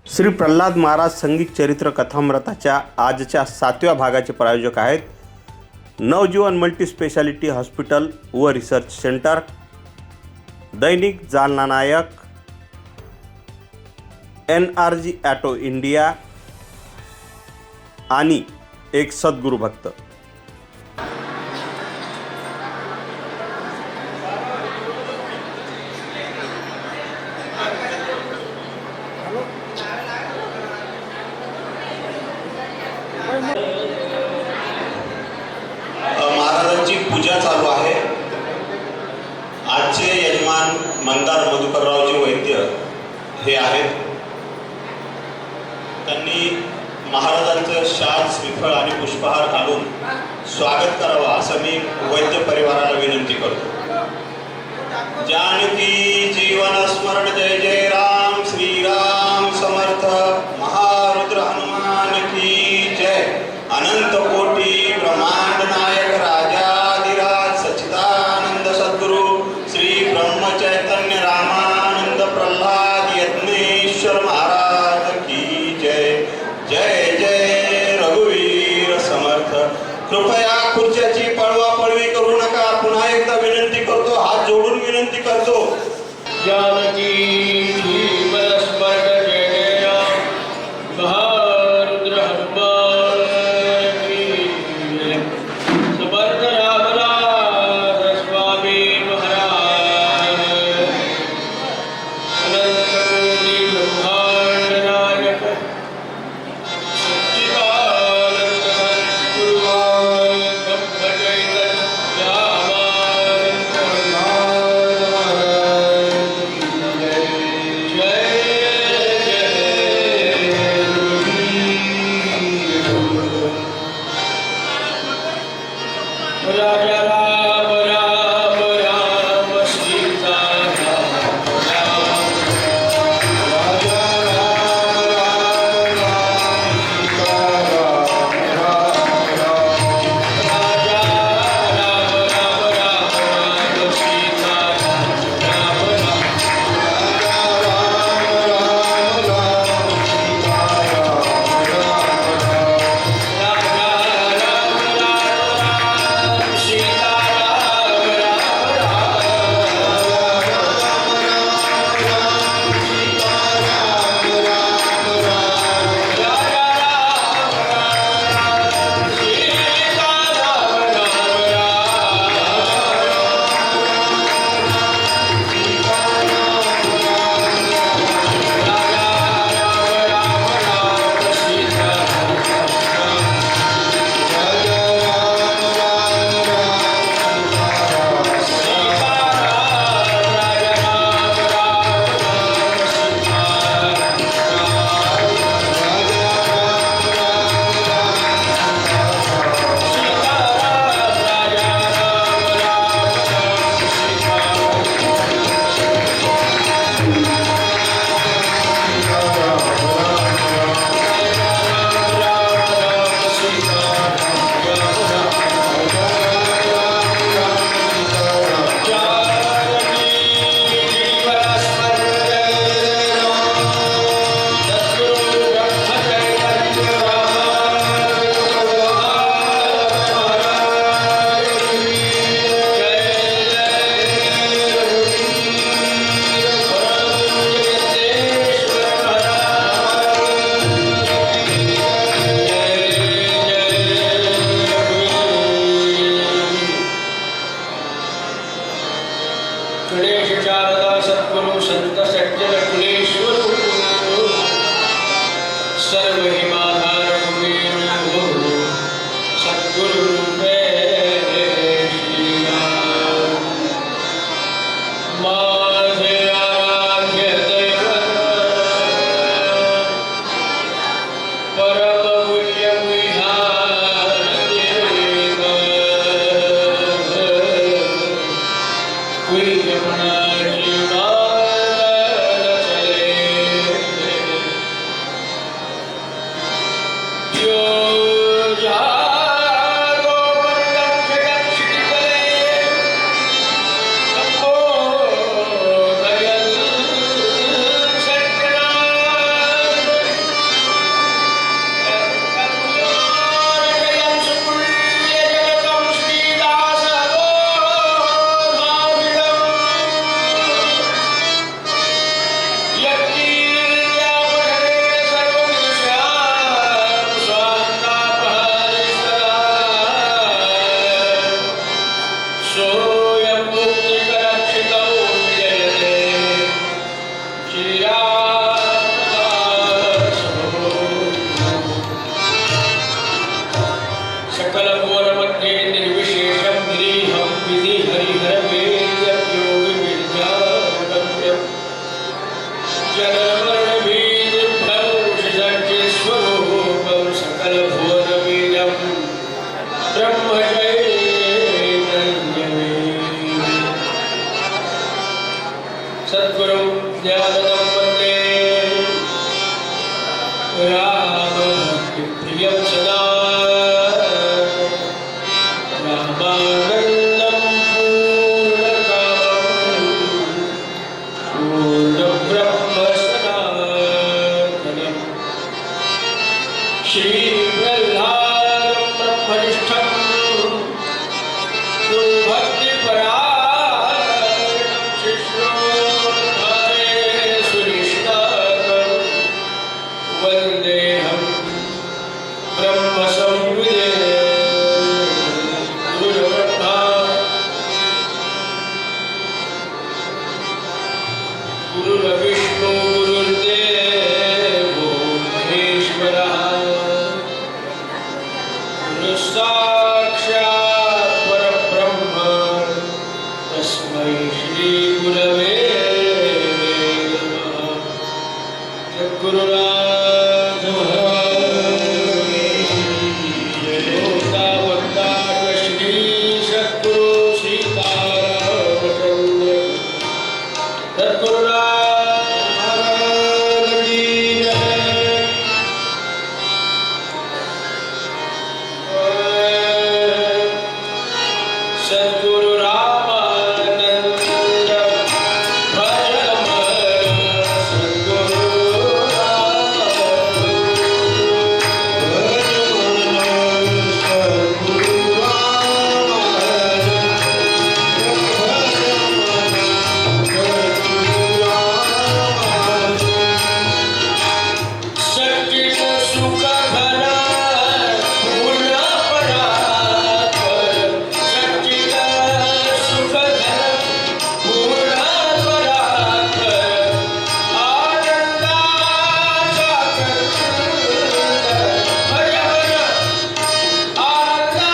श्री प्रल्हाद महाराज संगीत चरित्र कथामृताच्या आजच्या 7व्या भागाचे प्रायोजक आहेत नवजीवन मल्टीस्पेशालिटी हॉस्पिटल व रिसर्च सेंटर, दैनिक जालना नायक, NRG ॲटो इंडिया आणि एक सद्गुरू भक्त। महाराजांची पूजा चालू आहे। आजचे यजमान मंदार मधुकररावजी वैद्य हे आहेत। त्यांनी महाराजांचं शाल, श्रीफळ आणि पुष्पहार घालून स्वागत करावं असं मी वैद्य परिवाराला विनंती करतो। जानकी जीवन स्मरण जय जय राम, श्रीराम समर्थ, महारुद्र हनुमान की जय। अनंत कोटी ब्रह्मांड नायक राजाधिराज सच्चिदानंद सद्गुरु श्री ब्रह्म चैतन्य रामानंद प्रल्हाद यज्ञेश्वर महाराज की जय। जय जय रघुवीर समर्थ। कृपया खुर्च्याची पळवापळवी करू नका। पुन्हा एकदा विनंती करतो, हात जोडून विनंती करतो। जानकी जीवन स्मरण जय जय राम, महारुद्र हनुमान की जय। समर्थ रामदास स्वामी महाराज। अनंत कोटि ब्रह्मांड नायक सच्चिदानंद सद्गुरु ब्रह्म चैतन्य रामानंद प्रल्हाद महाराज की श्री प्रह्लाद ब्रह्मनिष्ठं गुरुभक्तिपरायणं शिष्योद्धारे सुनिष्ठानं वन्देऽहं ब्रह्मसंविदेन गुरुब्रह्मा गुरुर्विष्णु गुरुर्देवो महेश्वरः गुरुसाक्षात् परब्रह्म तस्मै श्री गुरवे नमः। सद्गुरुनाथ महाराज श्री सद्गुरु सीतारामचंद्र सद्गुरुनाथ महाराज की जय। सद्गुरु रामानंद भजम सद्गुरु सच्चिद सुख घना पूर्ण परात्पर सच्चिद सुख घना पूर्ण परात्पर आनंदाचा भज भज आनंदाचा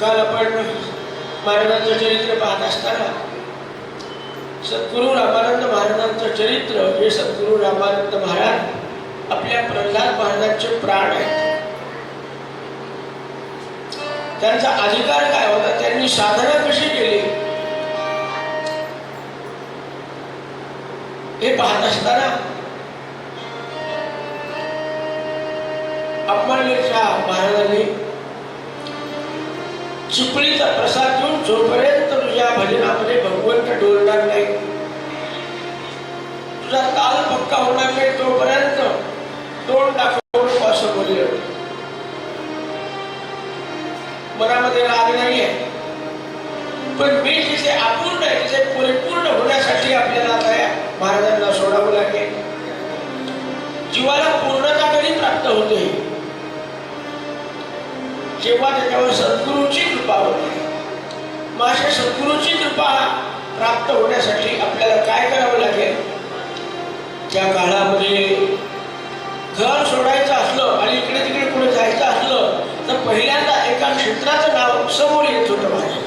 काल आपण महाराजांचं चरित्र पाहत असताना सद्गुरू रामानंद महाराजांचं चरित्र हे सद्गुरू रामानंद महाराज आपल्या प्रल्हाद महाराजांचे प्राण आहेत. त्यांचा अधिकार काय होता, त्यांनी साधना कशी केली हे पाहत असताना अंमळनेरच्या महाराजांनी चिपळीचा प्रसाद घेऊन जोपर्यंत तुझ्या भजनामध्ये भगवंत डोलणार नाही, तुझा ताल पक्का होणार नाही, तोपर्यंत तोंड दाखवून असं बोलले. मनामध्ये राग नाहीये, पण मी जिथे अपूर्ण आहे तिथे परिपूर्ण होण्यासाठी आपल्याला आता या महाराजांना सोडावं लागेल. जीवाला पूर्णता कधी प्राप्त होते, जेव्हा त्याच्यावर सद्गुरूची कृपा होते. मग अशा सद्गुरूची कृपा प्राप्त होण्यासाठी आपल्याला काय करावं लागेल? त्या काळामध्ये घर सोडायचं असलं आणि इकडे तिकडे कुठे जायचं असलं तर पहिल्यांदा एका क्षेत्राचं नाव समोर येत होतं माझ्या.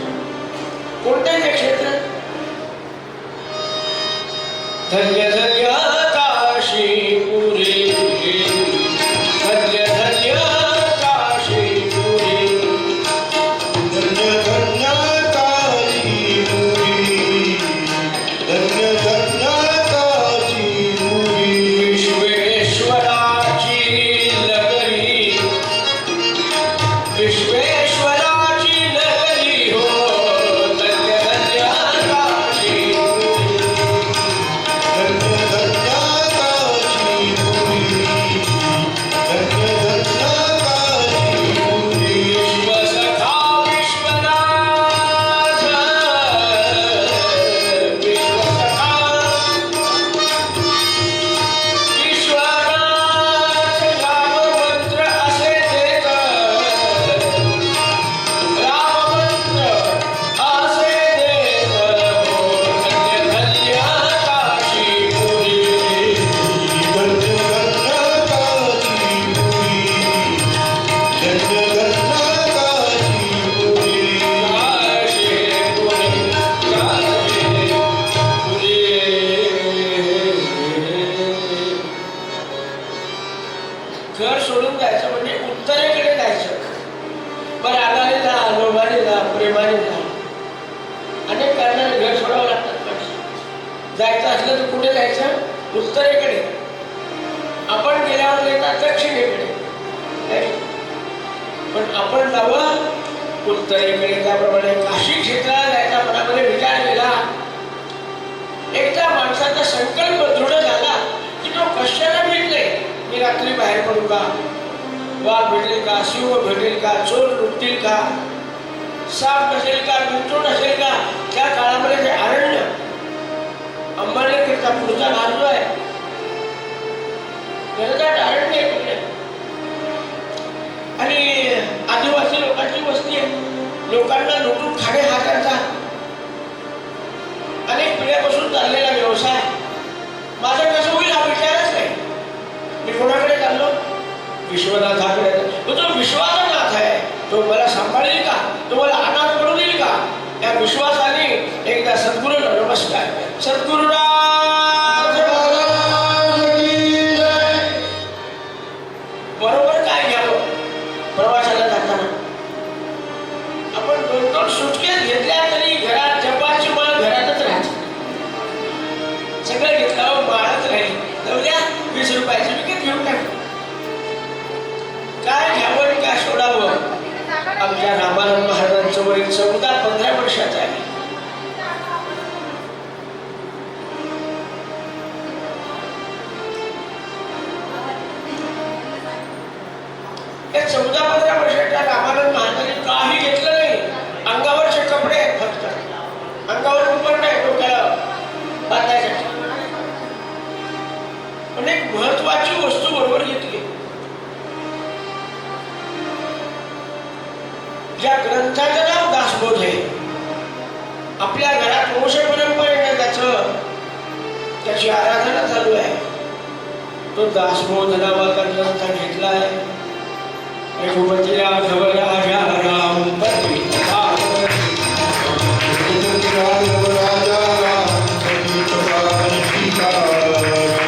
कोणतं ते क्षेत्र? धन्य धन्य काशीपुरी, धन्य धन्य काशीपुरी, धन्य धन्य काशीपुरी, धन्य धन्य काशीपुरी. विश्वेश्वराची नगरी, विश्वेश्वराची नगरी हो, धन्य धन्य काशीपुरी, धन्य धन्य काशीपुरी, धन्य धन्य काशीपुरी. विश्वसखा विश्वनाथ, विश्वसखा विश्वनाथ, राममंत्र असे देत, राममंत्र असे देत हो, धन्य धन्य काशीपुरी, धन्य धन्य काशीपुरी, धन्य धन्य काशीपुरी. घर सोडून जायचं म्हणजे उत्तरेकडे जायचं. बरं आगाने जा, लोभाने जा, प्रेमाने जा, अनेक कारणाने घर सोडावं लागतात. पण जायचं असलं तर कुठे जायचं? उत्तरेकडे. आपण गेल्यावर येतात दक्षिणेकडे, नाही? पण आपण जावं उत्तरेकडे. त्याप्रमाणे काशी क्षेत्राला जायचा मनामध्ये विचार केला. एकदा माणसाचा संकल्प दृढ झाला की तो कशाला भेटले. मी रात्री बाहेर पडू का? वाघ भेटेल का? सिंह भेटेल का? चोर लुटतील का? साप नसेल का? बिंचून असेल का? त्या काळामध्ये जे अरण्य अंबाडीकरता पुढचा भाग जो आहे, घनदाट अरण्य आहे तिकडे. आणि आदिवासी लोकांची वस्ती आहे. लोकांना लुटून खाणे हा त्यांचा अनेक पिढ्यापासून चाललेला व्यवसाय. माझा कसं होईल हा विचारच नाही. मी कोणाकडे चाललो? विश्वनाथाकडे. तो विश्वाचा आहे, तो मला सांभाळेल का? तो मला अनाथ पडू देईल का? या विश्वासाने एकदा सद्गुरूला नमस्कार. सद्गुरुनाथ बरोबर काय घ्यावं प्रवासाला जाताना? आपण 2-2 सुटकेस घेतल्या तरी घरात जपाची माळ घरातच राहते. सगळं घेतलं माळच राहील. जाऊद्या 20 रुपयाची विकत घेऊन टाक. काय घ्यावं आणि काय सोडावं? आमच्या रामानंद महाराजांचं वय 14-15 वर्षाचं आहे. या 14-15 वर्षाच्या रामानंद महाराजांनी काही घेतलं नाही. अंगावरचे कपडे आहेत फक्त. अंगावर कुपन नाही, डोक्याला बांधायसाठी. पण एक महत्वाची वस्तू बरोबर घेतली. ज्या ग्रंथाचं नाव दासबोध आहे, आपल्या घरात वंश परंपरेने त्याची आराधना चालू आहे. तो दासबोध नावाचा ग्रंथ घेतला आहे. रघुपती राघव राजा राम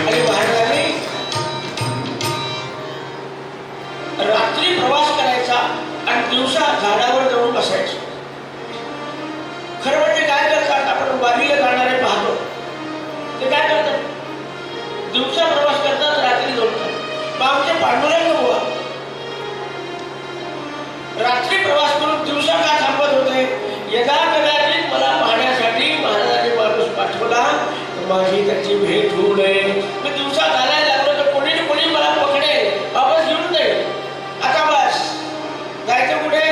आणि महाराजांनी रात्री प्रवास करायचा आणि दिवसा झाडावर जाऊन बसायचं. खरं म्हणजे काय करतात? आपण वारीला जाणारे पाहतो, ते काय करतात? दिवसा प्रवास करतात, रात्री झोपतात. आमचे पांडुरंग बुवा रात्री प्रवास करून दिवसा का थांबत होते? यदा कदाचित मला पाहण्यासाठी महाराजांनी माणूस पाठवला, माझी त्याची भेट होऊ नये. मी दिवसा चालायला लागलो तर कोणी ना कोणी मला पकडेल, वापस घेऊन जाईल. आता बस जायचं कुठे?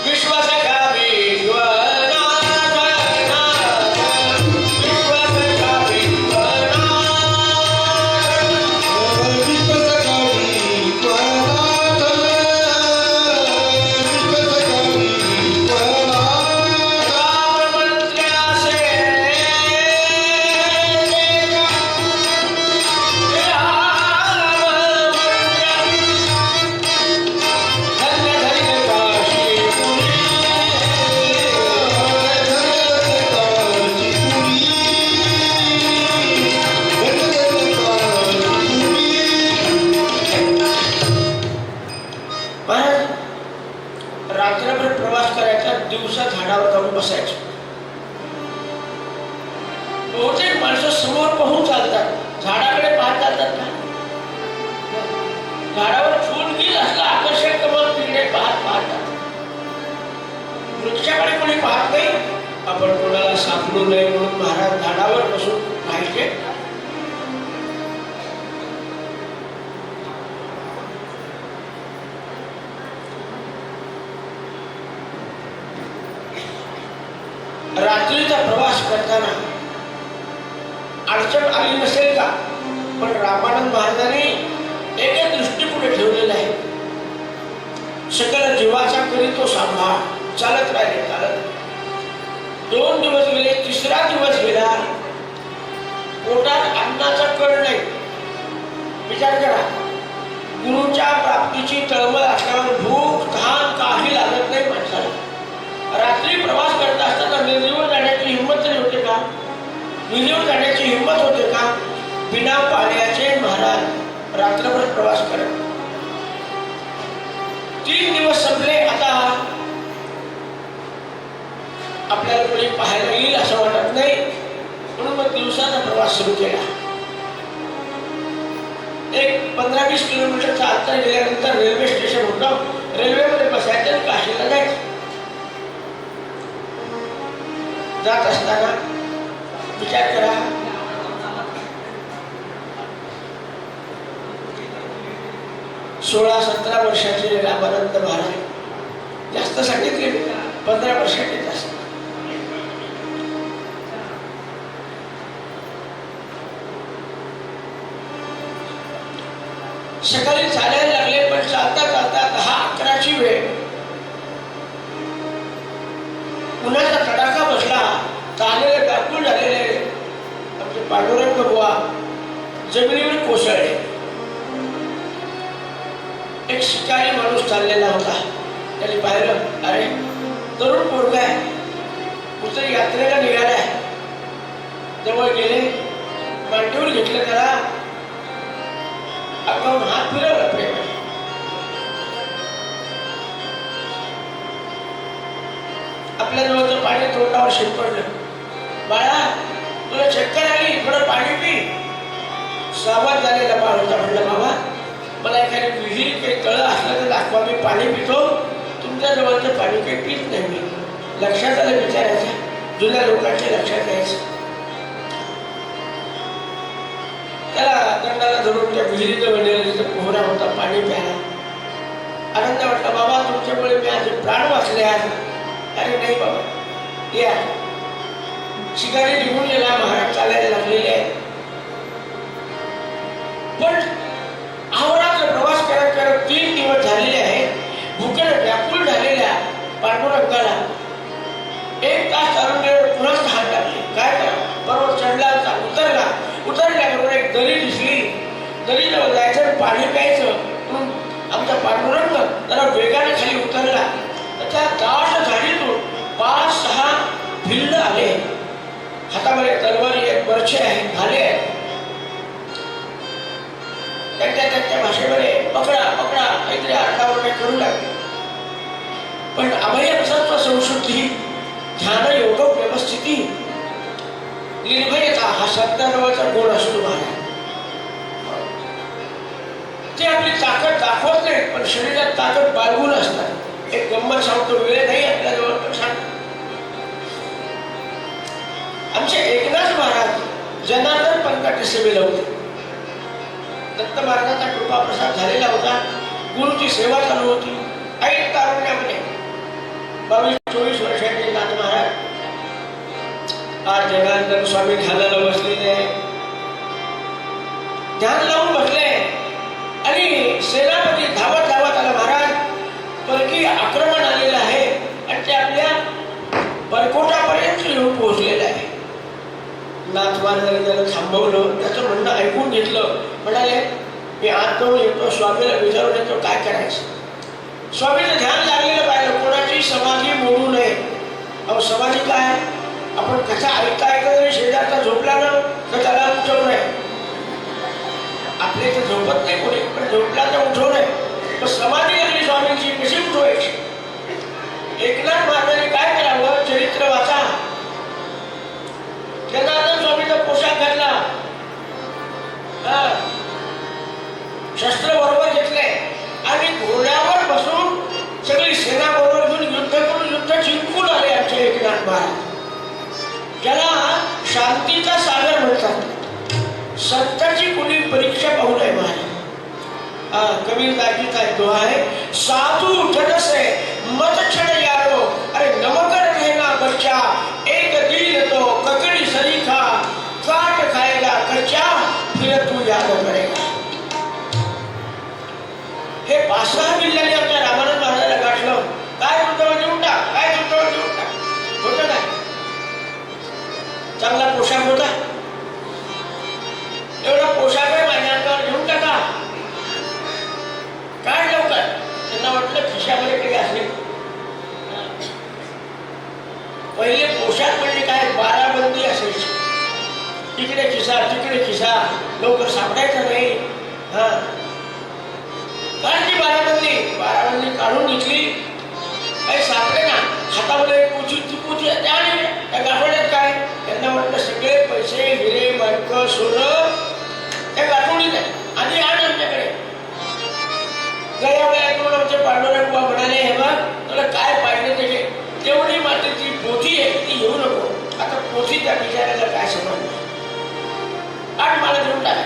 विश्वासखा विश्वनाथ, विश्वासखा विश्वनाथ, विश्वसखा विश्वनाथ, बहुतेक माणसं समोर पाहून चालतात, झाडाकडे पाहत चालतात का? झाडावर फूल गिल असलं आकर्षक कमल तिकडे पाहत पाहतात. वृक्षाकडे कोणी पाहत नाही. आपण कोणाला सापडू नये म्हणून महाराज झाडावर बसून पाहिजे. रात्रीचा प्रवास करताना अडचण आली नसेल का? पण रामानंद महाराजांनी एक दृष्टी पुढे ठेवलेला आहे. सकल जीवाचा करी तो सांभाळ. चालत राहिले, चालत. 2 दिवस गेले, 3रा दिवस गेला, पोटात अन्नाचा कळ नाही. विचार करा, गुरुच्या प्राप्तीची तळमळ असल्यावर भूक तहान काही लागत नाही माणसाला. रात्री प्रवास करत असताना नदीवर जाण्याची हिंमत तरी होते का? विहिरीवर जाण्याची हिंमत होते का? बिना पाण्याचे महाराज रात्रभर प्रवास करत. 3 दिवस संपले. आता आपल्याला कोणी पाहायला येईल असं वाटत नाही, म्हणून मग दिवसाचा प्रवास सुरू केला. एक 15-20 किलोमीटरचा अंतर गेल्यानंतर रेल्वे स्टेशन होतं. रेल्वेमध्ये बसायचं आणि काशीला जायचं. जात असताना विचार करा, 16-17 वर्षाचे रामानंद महाराज, जास्त सांगितले 15 वर्षाचे जास्त. सकाळी चालायला लागले, पण चालता चालता 10-11ची वेळ उन्हाचा तडाखा बसला. चाललेले व्याकुळ झालेले आमचे पांडुरंग बुवा जमिनीवर कोसळले. एक शिकारी माणूस चाललेला होता. त्याने पाहिलं, अरे तरुण पोरगा आहे, कुठे यात्रेला निघालाय. जवळ गेले, मांडीवर घेतलं, त्याला अगाऊन हात फिरवला प्रेमाने. आपल्या जवळचं पाणी तोंडावर शिरपडलं. बाळा, तुला चक्कर आली, थोडं पाणी पी. सावध झालेला बाळ होता. म्हणलं, बाबा मला एखादी विहीर काही तळं असलं तर दाखवा, मी पाणी पितो. तुमच्या जवळचं पाणी काही पित नाही मी. लक्षात आलं विचारायचं, जुन्या लोकांच्या लक्षात यायचं. त्याला दंडाला धरून त्या विहिरीजवळ नेलं. तिथं पोहरा होता, पाणी प्यायला. आनंद वाटला, बाबा तुमच्यामुळे मी आज प्राण वाचले आज. अरे नाही बाबा, या. शिकारी निघून गेला. महाराज चालायला लागलेले आहे. पण आवराचा प्रवास करत करत 3 दिवस झालेले आहेत. भुकेने व्याकुळ झालेल्या पांडुरंगाला 1 तास चालून गेल्यावर पुन्हा तहान लागली. काय करा, पर्वत चढला, उतरला. उतरल्याबरोबर एक दरी दिसली. दरीजवळ जायचं, पाणी प्यायचं म्हणून आमचा पांडुरंग जरा वेगाने खाली उतरला. त्या दाट झाडीतून 5-6 भिल्ल आले. हातामध्ये तलवारी आहेत, बर्छे आहेत, भाले आहेत. त्यांच्या भाषेमध्ये पकडा पकडा काहीतरी आरडाओरडा करू लागले. पण अभय सत्व संशुद्धी, ध्यान योग व्यवस्थिती, निर्भयता हा संतांजवळचा गुण असतो महाराज. ते आपली ताकद दाखवत नाही, पण शरीरात ताकद बाळगून असतात. एक गंमत सांगतो, वेळ नाही आपल्याजवळ, पण सांगतो. आमचे एकनाथ महाराज जनार्दन पंथाचे सेवेला होते. दत्त महाराजांचा कृपा प्रसाद झालेला होता. गुरुची सेवा चालू होती. ऐन तारुण्यामध्ये 22-24 वर्षाचे नाथ महाराज आज जनार्दन स्वामी ध्यानाला बसलेले आहे. ध्यान लावून बसले आणि सेनापती धावत धावत आला. महाराज, परकीय आक्रमण आलेलं आहे आणि ते आपल्या परकोटापर्यंत येऊन पोहोचलेलं आहे. नाथ महाराजांनी त्याला थांबवलं, त्याचं म्हणणं ऐकून घेतलं. म्हणाले, मी आत जाऊन येतो, स्वामीला विचारून येतो काय करायचं. स्वामीचं ध्यान लागलेलं पाहिलं. कोणाची समाधी मोडू नये. अहो समाधी काय, आपण कसा ऐकता ऐकता शेजारचा झोपला ना तर त्याला उठवू नये. आपल्या इथे झोपत नाही कोणी, पण झोपला तर उठवू नये. पण समाधी लागली स्वामींची, कशी उठवायची. एकनाथ महाराजांनी काय करावं, चरित्र वाचा. जनार्दन स्वामीचं शांतीचा सागर म्हणतात. संताची कोणी परीक्षा पाहू नये महाराज. कबीरदासजीचा एक दोहा आहे, साधू जन से मत छड़ यारो, अरे नमकर रहना बच्चा, एक दिल तो ककड़ी सरीखा, काट खाएगा कच्चा, फिर तू याद करेगा. हे 5-6 किल्ल्याने आमच्या रामानंद महाराजाला गाठलं. काय तुमचं देऊन टाक, काय तुमचं देऊन टाक. होतं काय? चांगला पोशाख होता, एवढा पोशाख आहे माझ्या अंगावर घेऊन टाका. काय लवकर त्यांना वाटलं खिशामध्ये काही असले. पहिले पोशाख म्हणजे काय, बाराबंदी असायची. तिकडे खिसा तिकडे खिसा, लवकर सापडायचं नाही. कारण ती बाराबंदी काढून घेतली, काही सापडे ना. हातामध्ये पोची त्या गाठोड्यात काय, त्यांना म्हटलं सगळे पैसे हिरे माणकं सोनं त्या गाठोडीत आहे, आधी आण आमच्याकडे. आमचे पांडुरंग म्हणाले, हे बघ तुला काय पाहिजे त्याचे, तेवढी मातीची पोथी आहे ती घेऊ नको. आता पोथी त्या बिचाऱ्याला काय समजलं, आठ मला देऊन टाक.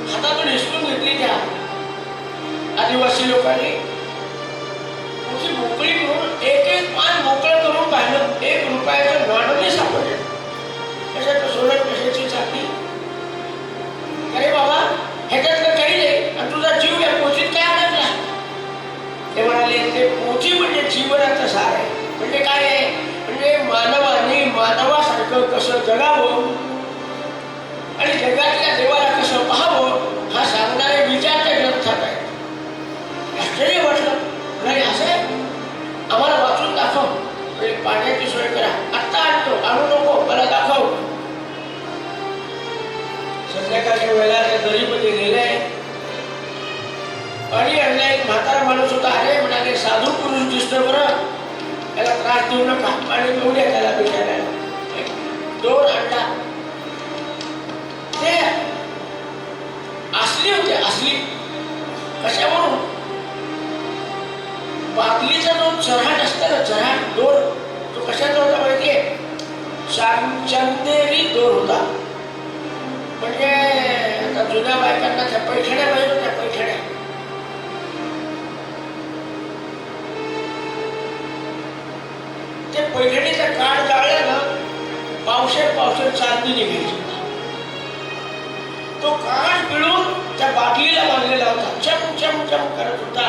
हातातून हिसकून घेतली त्या आदिवासी लोकांनी. पोथी मोकळी करून एक पान मोकळं करून पाहिलं, 1 रुपयाचं नाणं सापडलं. कशाचं सोनं, कशाची चाकरी. अरे बाबा ह्याच्यातलं काही नाही, आणि तुझा जीव या पोथीत काय अडकला. ते म्हणाले, ते पोथी म्हणजे जीवनाचं सार आहे. म्हणजे काय आहे, म्हणजे मानवाने मानवासारखं कसं जगावं आणि जगातल्या देवाला कसं पाहावं हा सांगणारे विचार त्या ग्रंथात आहे. आश्चर्य वाटलं. म्हणाले असं आम्हाला वाचून दाखव, म्हणजे पाण्याची सोय करा. आत्ता आणतो, आणू नको, मला दाखव. संध्याकाळच्या वेळेला त्या दरीमध्ये गेले, पाणी आणलं. एक म्हातारा माणूस होता. अरे म्हणाले, साधू पुरुष दिसतो बरं, त्याला त्रास देऊ नका, पाणी पिऊ द्या त्याला बिचारायला. 2 अंडा ते असली होते. असली कशावरून, बाटलीचा जो चऱ्हाट असतं ना, चऱ्हाट दोर, तो कशाचा होता माहितीये, चंदेरी दोर होता. म्हणजे आता जुन्या बायकांना त्या पैठण्या पाहिजे, त्या पैठण्या. ते पैठणीचा काळ जाळल्यानं पावशेर चांदी निघायची. तो काळ पिळून त्या बाटलीला बांधलेला होता, चम चम चम करत होता.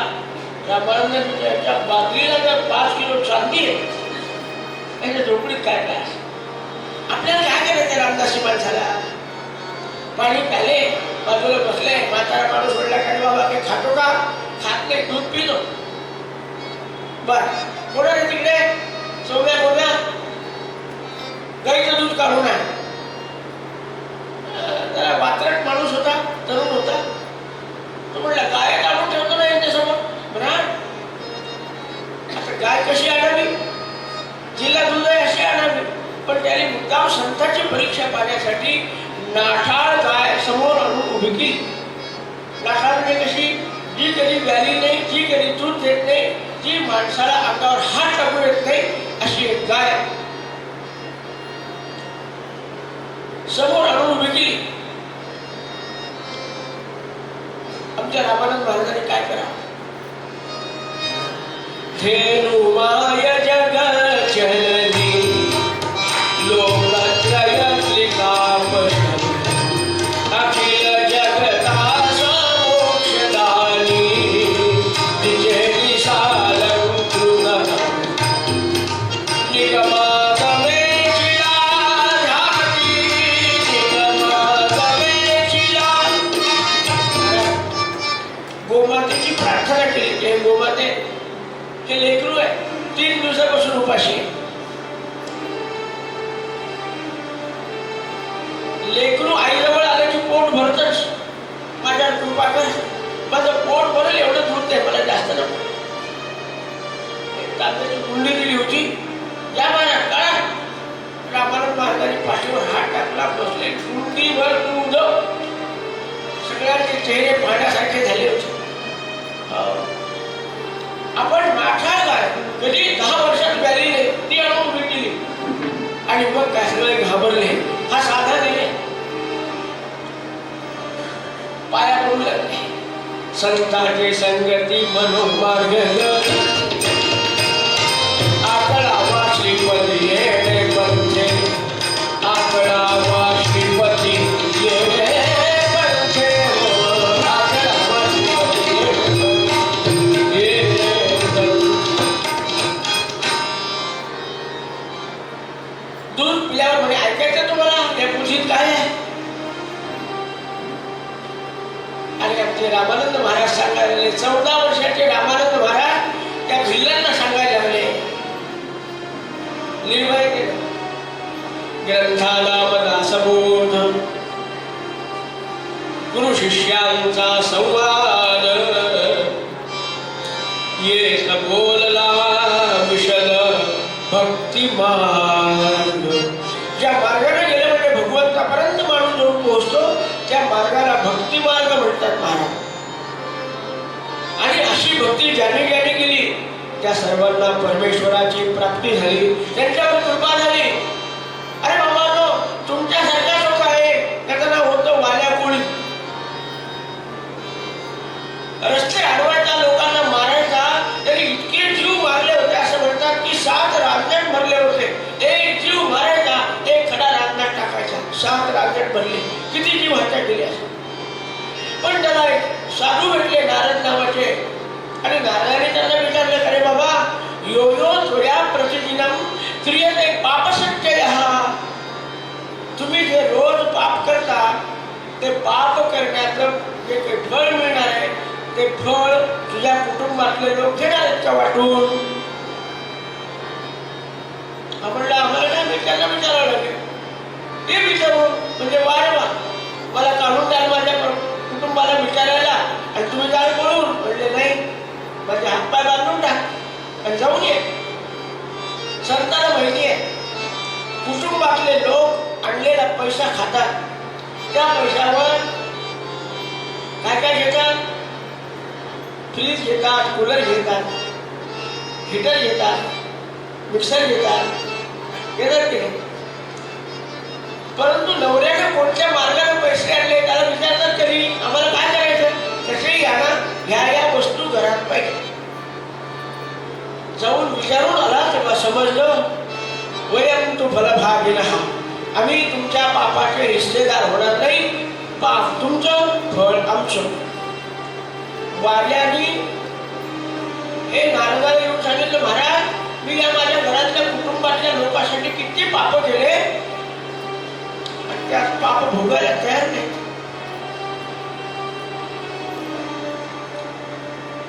रामानंदांच्या बाटलीला जर 5 किलो चांदी आहे, त्याच्या झोपडीत काय काय. आपल्याला काय करायचं रामदासी माणसाला. पाणी प्याले, बाजूला बसले, म्हातारा माणूस म्हणला, काय बाबा काही खातो का. खात नाही, दूध पितो. बर कोणा रे तिकडे, सोम्या बोम्या, गाईचं दूध काढून आहे. जरा वात्रट माणूस होता, तरुण होता. तो म्हणला, गाय काढून ठेवतो ना यांच्यासमोर. म्हणा आता गाय कशी आणावी, जिला दूध आहे अशी आणावी. पण त्याने मुद्दाम संतांची परीक्षा पाहण्यासाठी नाठाळ गाय समोर आणून उभी केली. नाठाळ म्हणजे कशी, जी कधी व्याली नाही, जी कधी दूध देत नाही, जी माणसाला अंगावर हात टाकून येत नाही, अशी एक गाय समोर आणून उभी केली. आमच्या रामानंद महाराजांनी काय करा, धेनु माय जग चलली लोकत्रय त्रिकापशं अखिल जगतास मोक्षदानी तिचे विशाल तृण निगमागमे चिला झाली, निगमागमे चिला. गोमातेची प्रार्थना केली. ते गोमाते हे लेकरू आहे, 3 दिवसापासून उपाशी आहे. लेकरू आईजवळ आलं की पोट भरतच. माझ्या कृपा कर, माझं पोट भरेल एवढं दूध दे, मला जास्त नको. एक तांब्याची गुंडी दिली होती, या माझ्या काळा. रामानंद महाराजांनी पाठीवर हात टाकला, बसले. गुंडीभर दूध. सगळ्यांचे चेहरे पाहण्यासारखे झाले होते. आपण नाठाळ गाय कधी 10 वर्षात व्याली नाही, ती आणून उभी केली. आणि मग काय सगळे घाबरले. हा साधा दिले, पाया पडू लागले. संतांची संगती मनोमार्ग आकळावा श्रीपती येणे पंचे, आकळावा श्रीपती येणे पंचे, आकळावा श्रीपती येणे पंचे. दूध पिल्यावर म्हणे ऐकायचं तुम्हाला त्या पुढील काय आहे. आणि आमचे रामानंद महाराज सांगायला लागले. 14 वर्षाचे रामानंद महाराज त्या भिल्लांना सांगायला लागले. निर्भय केलं. ग्रंथाला मना सबोध, गुरु शिष्यांचा संवाद, येत बोलला विशद भक्ती मार्ग. ज्या मार्गाने गेले म्हणजे भगवंतापर्यंत माणूस जाऊन पोहोचतो, त्या मार्गाला भक्ती मार्ग म्हणतात महाराज. आणि अशी भक्ती ज्याने ज्याने केली त्या सर्वांना परमेश्वराची प्राप्ती झाली, त्यांच्यावर कृपा झाली. अरे बाबा, तुमच्यासारखाच होता आहे, त्याचं नाव होतं वाल्या कुळी. रस्ते अडवायचा, लोकांना मारायचा, तरी इतके जीव मारले होते. असं म्हणतात की 7 रांजण भरले होते. एक जीव मारायचा, एक खडा रांजणात टाकायचा. 7 रांजण भरले. किती जीव हत्या केली असं. पण त्याला एक साधू भेटले नारद नावाचे, आणि नारदाने त्यांना विचारलं, अरे बाबा, यो यो थोड्या प्रतिदिनम क्रियते पापसंचयः. तुम्ही जे रोज पाप करता, ते पाप करण्याचं जे काही फळ मिळणार आहे, ते फळ तुझ्या कुटुंबातले लोक घेणार आहेत का वाटून. म्हणलं आम्हाला काय, मी त्यांना विचारावं लागेल. ते विचारून म्हणजे वारंवार मला काढून द्याल माझ्या कुटुंबाला विचारायला, आणि तुम्ही काय पळून. म्हणले नाही, माझे हातपाय बांधून टाक आणि जाऊन ये. संतांना माहिती आहे कुटुंबातले लोक आणलेला पैसा खातात, त्या पैशावर काय काय घेतात. फ्रीज घेतात, कूलर घेतात, हीटर घेतात, मिक्सर घेतात, घेतात की नाही. परंतु नवऱ्याने कोणत्या मार्गाने पैसे आणले त्याला विचारतात तरी आम्हाला काय करायचं. कसेही घ्या ना, ह्या वस्तू घरात पाहिजे. जाऊन विचारून आला तेव्हा समजलं, वयम तू फलभागिनः, आम्ही तुमच्या पापाचे हिस्सेदार होणार नाही, पाप तुमचं, फळ आमचं. वाल्याने हे नारदाला येऊन सांगितलं, महाराज, मी या माझ्या घरातल्या कुटुंबातल्या लोकांसाठी किती पाप केले, आणि त्या पाप भोगायला तयार नाही.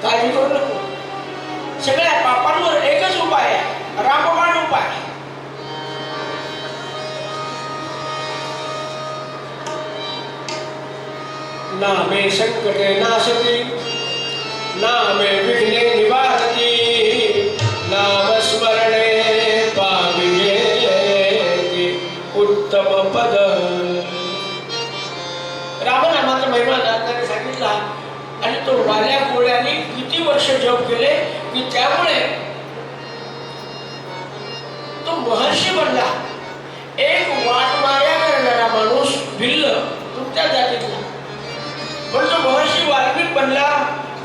काळजी करू नको. सगळ्या पापांवर एकच उपाय आहे, रामबाण उपाय. नामे संकटे नाशती, नामे विघ्ने निवारती, नाम स्मरणे पाविये उत्तम पद. रामनामाचा महिमा दादाने सांगितला. आणि तो वाल्या कोळ्याने किती वर्ष जप केले की त्यामुळे तो महर्षी बनला. एक वाटमाऱ्या करणारा माणूस भिल्ल तुमच्या जातीतला, पण तो महर्षी वाल्मिक बनला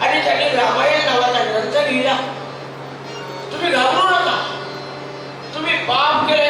आणि त्याने रामायण नावाचा ग्रंथ लिहिला. तुम्ही घाबरू नका. तुम्ही पाप केले